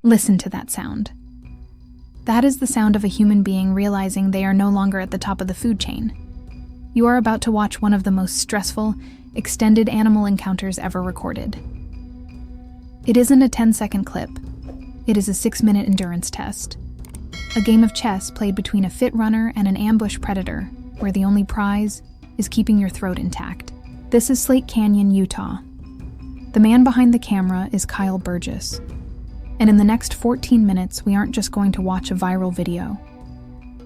Listen to that sound. That is the sound of a human being realizing they are no longer at the top of the food chain. You are about to watch one of the most stressful, extended animal encounters ever recorded. It isn't a 10-second clip. It is a 6-minute endurance test. A game of chess played between a fit runner and an ambush predator, where the only prize is keeping your throat intact. This is Slate Canyon, Utah. The man behind the camera is Kyle Burgess. And in the next 14 minutes, we aren't just going to watch a viral video.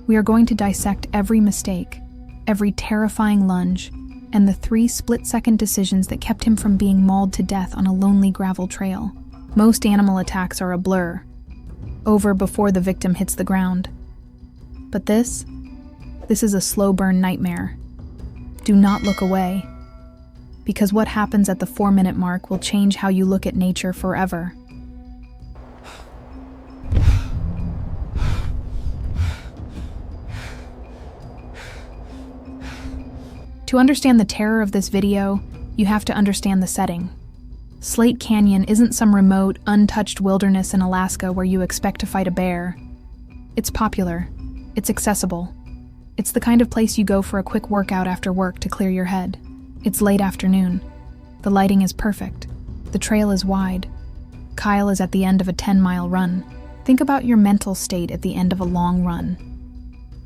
We are going to dissect every mistake, every terrifying lunge, and the 3 split-second decisions that kept him from being mauled to death on a lonely gravel trail. Most animal attacks are a blur, over before the victim hits the ground. But this is a slow-burn nightmare. Do not look away, because what happens at the 4-minute mark will change how you look at nature forever. To understand the terror of this video, you have to understand the setting. Slate Canyon isn't some remote, untouched wilderness in Alaska where you expect to fight a bear. It's popular. It's accessible. It's the kind of place you go for a quick workout after work to clear your head. It's late afternoon. The lighting is perfect. The trail is wide. Kyle is at the end of a 10-mile run. Think about your mental state at the end of a long run.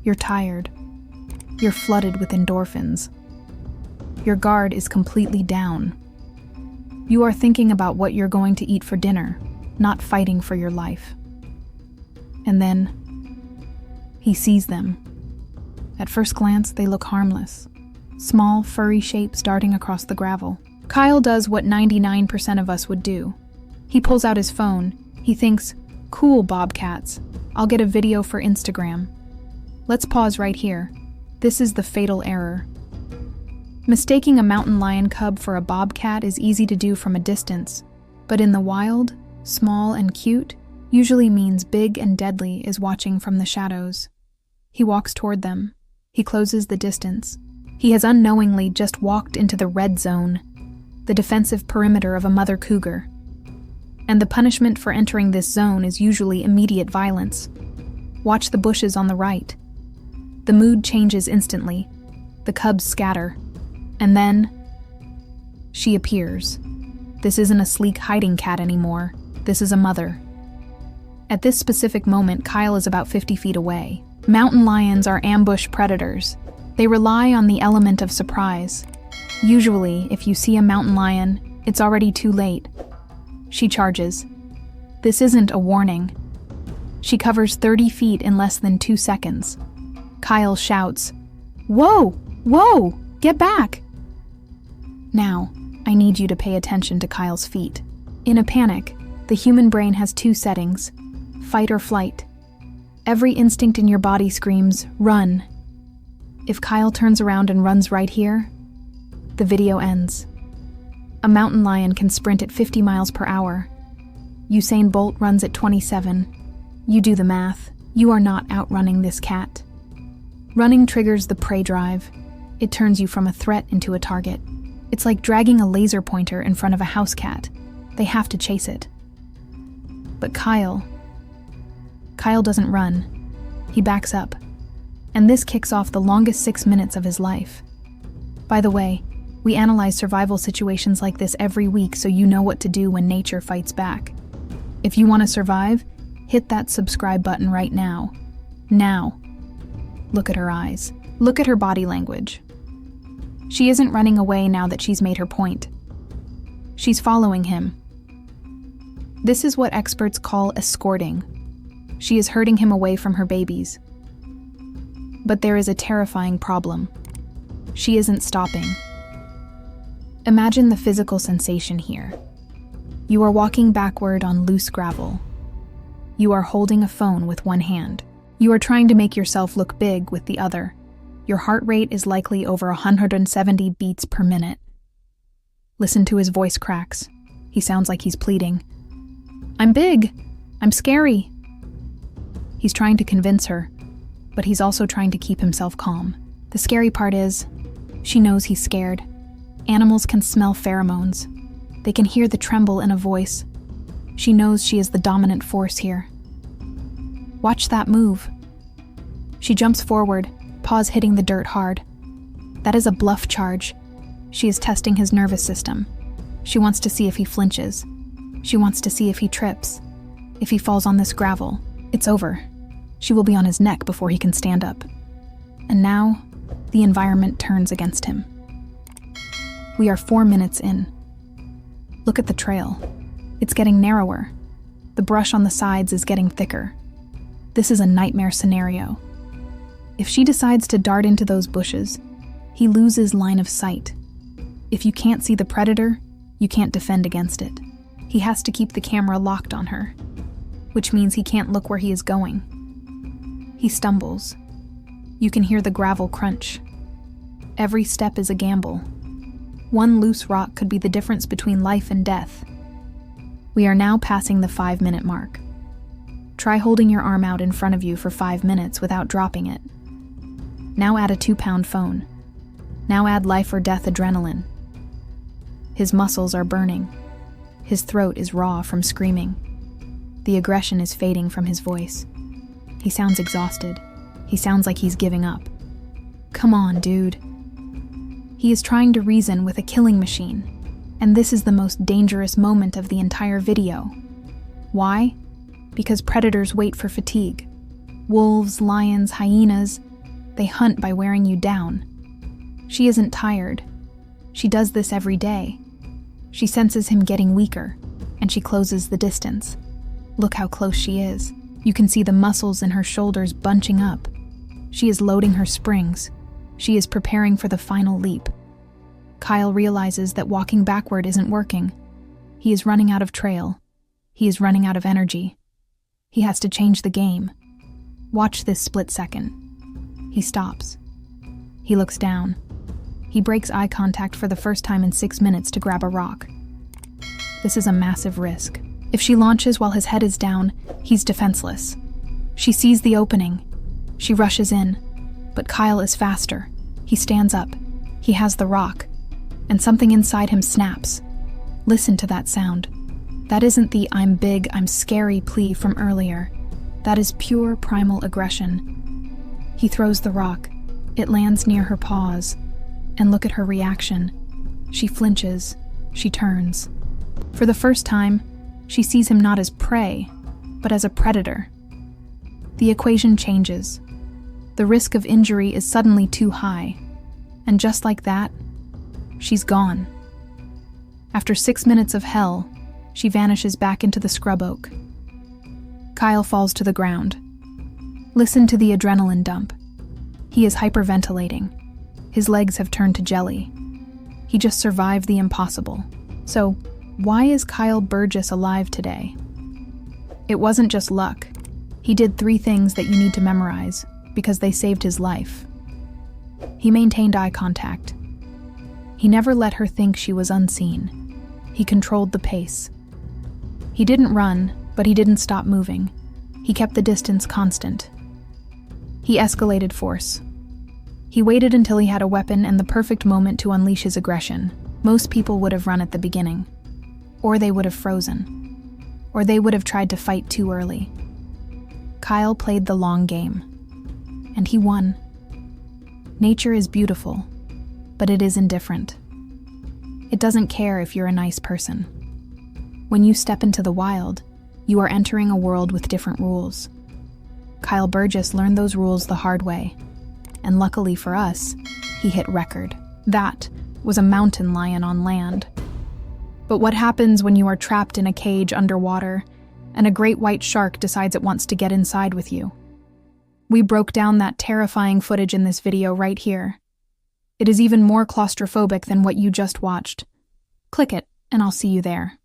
You're tired. You're flooded with endorphins. Your guard is completely down. You are thinking about what you're going to eat for dinner, not fighting for your life. And then, he sees them. At first glance, they look harmless. Small, furry shapes darting across the gravel. Kyle does what 99% of us would do. He pulls out his phone. He thinks, cool bobcats. I'll get a video for Instagram. Let's pause right here. This is the fatal error. Mistaking a mountain lion cub for a bobcat is easy to do from a distance, but in the wild, small and cute usually means big and deadly is watching from the shadows. He walks toward them. He closes the distance. He has unknowingly just walked into the red zone, the defensive perimeter of a mother cougar. And the punishment for entering this zone is usually immediate violence. Watch the bushes on the right. The mood changes instantly. The cubs scatter. And then, she appears. This isn't a sleek hiding cat anymore. This is a mother. At this specific moment, Kyle is about 50 feet away. Mountain lions are ambush predators. They rely on the element of surprise. Usually, if you see a mountain lion, it's already too late. She charges. This isn't a warning. She covers 30 feet in less than 2 seconds. Kyle shouts, "Whoa! Whoa! Get back!" Now, I need you to pay attention to Kyle's feet. In a panic, the human brain has 2 settings, fight or flight. Every instinct in your body screams, run. If Kyle turns around and runs right here, the video ends. A mountain lion can sprint at 50 miles per hour. Usain Bolt runs at 27. You do the math. You are not outrunning this cat. Running triggers the prey drive. It turns you from a threat into a target. It's like dragging a laser pointer in front of a house cat. They have to chase it. But Kyle doesn't run. He backs up. And this kicks off the longest 6 minutes of his life. By the way, we analyze survival situations like this every week so you know what to do when nature fights back. If you want to survive, hit that subscribe button right now. Now. Look at her eyes. Look at her body language. She isn't running away now that she's made her point. She's following him. This is what experts call escorting. She is herding him away from her babies. But there is a terrifying problem. She isn't stopping. Imagine the physical sensation here. You are walking backward on loose gravel. You are holding a phone with one hand. You are trying to make yourself look big with the other. Your heart rate is likely over 170 beats per minute. Listen to his voice cracks. He sounds like he's pleading. I'm big. I'm scary. He's trying to convince her, but he's also trying to keep himself calm. The scary part is, she knows he's scared. Animals can smell pheromones. They can hear the tremble in a voice. She knows she is the dominant force here. Watch that move. She jumps forward, paws hitting the dirt hard. That is a bluff charge. She is testing his nervous system. She wants to see if he flinches. She wants to see if he trips. If he falls on this gravel, it's over. She will be on his neck before he can stand up. And now, the environment turns against him. We are 4 minutes in. Look at the trail. It's getting narrower. The brush on the sides is getting thicker. This is a nightmare scenario. If she decides to dart into those bushes, he loses line of sight. If you can't see the predator, you can't defend against it. He has to keep the camera locked on her, which means he can't look where he is going. He stumbles. You can hear the gravel crunch. Every step is a gamble. One loose rock could be the difference between life and death. We are now passing the 5-minute mark. Try holding your arm out in front of you for 5 minutes without dropping it. Now add a 2-pound phone. Now add life or death adrenaline. His muscles are burning. His throat is raw from screaming. The aggression is fading from his voice. He sounds exhausted. He sounds like he's giving up. Come on, dude. He is trying to reason with a killing machine. And this is the most dangerous moment of the entire video. Why? Because predators wait for fatigue. Wolves, lions, hyenas, they hunt by wearing you down. She isn't tired. She does this every day. She senses him getting weaker, and she closes the distance. Look how close she is. You can see the muscles in her shoulders bunching up. She is loading her springs. She is preparing for the final leap. Kyle realizes that walking backward isn't working. He is running out of trail. He is running out of energy. He has to change the game. Watch this split second. He stops. He looks down. He breaks eye contact for the first time in 6 minutes to grab a rock. This is a massive risk. If she launches while his head is down, he's defenseless. She sees the opening. She rushes in. But Kyle is faster. He stands up. He has the rock. And something inside him snaps. Listen to that sound. That isn't the "I'm big, I'm scary" plea from earlier. That is pure primal aggression. He throws the rock. It lands near her paws. And look at her reaction. She flinches. She turns. For the first time, she sees him not as prey, but as a predator. The equation changes. The risk of injury is suddenly too high. And just like that, she's gone. After 6 minutes of hell, she vanishes back into the scrub oak. Kyle falls to the ground. Listen to the adrenaline dump. He is hyperventilating. His legs have turned to jelly. He just survived the impossible. So, why is Kyle Burgess alive today? It wasn't just luck. He did 3 things that you need to memorize, because they saved his life. He maintained eye contact. He never let her think she was unseen. He controlled the pace. He didn't run, but he didn't stop moving. He kept the distance constant. He escalated force. He waited until he had a weapon and the perfect moment to unleash his aggression. Most people would have run at the beginning. Or they would have frozen. Or they would have tried to fight too early. Kyle played the long game. And he won. Nature is beautiful, but it is indifferent. It doesn't care if you're a nice person. When you step into the wild, you are entering a world with different rules. Kyle Burgess learned those rules the hard way. And luckily for us, he hit record. That was a mountain lion on land. But what happens when you are trapped in a cage underwater and a great white shark decides it wants to get inside with you? We broke down that terrifying footage in this video right here. It is even more claustrophobic than what you just watched. Click it, and I'll see you there.